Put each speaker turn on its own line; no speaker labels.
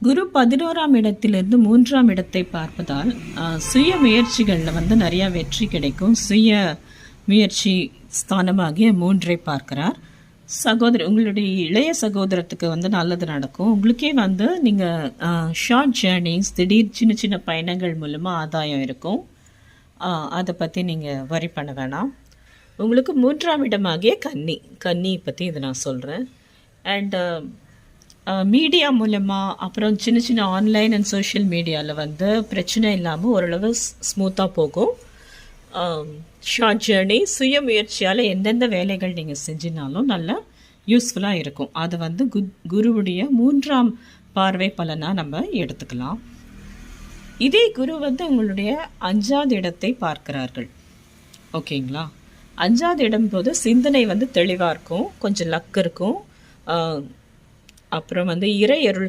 குரு 11ஆம் இடத்திலிருந்து 3ஆம் இடத்தை பார்ப்பதால் சுய முயற்சிகளில் வந்து நிறையா வெற்றி கிடைக்கும். சுய முயற்சி ஸ்தானமாகிய 3ஐ பார்க்கிறார். உங்களுடைய இளைய சகோதரத்துக்கு வந்து நல்லது நடக்கும். உங்களுக்கே வந்து நீங்கள் ஷார்ட் ஜேர்னிஸ், திடீர் சின்ன சின்ன பயணங்கள் மூலமாக ஆதாயம் இருக்கும். அதை பற்றி நீங்கள் வரி பண்ண வேணாம். உங்களுக்கு 3ஆம் இடமாகிய கன்னி பற்றி இதை நான் சொல்கிறேன். அண்டு மீடியா மூலமாக, அப்புறம் சின்ன சின்ன ஆன்லைன் அண்ட் சோஷியல் மீடியாவில் வந்து பிரச்சனை இல்லாமல் ஓரளவு ஸ்மூத்தாக போகும். ஷார்ட் ஜேர்னி, சுய முயற்சியால் எந்தெந்த வேலைகள் நீங்கள் செஞ்சினாலும் நல்லா யூஸ்ஃபுல்லாக இருக்கும். அது வந்து குருவுடைய 3ஆம் பார்வை பலனாக நம்ம எடுத்துக்கலாம். இதே குரு வந்து உங்களுடைய 5ஆவது இடத்தை பார்க்கிறார்கள். ஓகேங்களா? 5ஆவது இடம் போது சிந்தனை வந்து தெளிவாக இருக்கும், கொஞ்சம் லக் இருக்கும். அப்புறம் வந்து இறை அருள்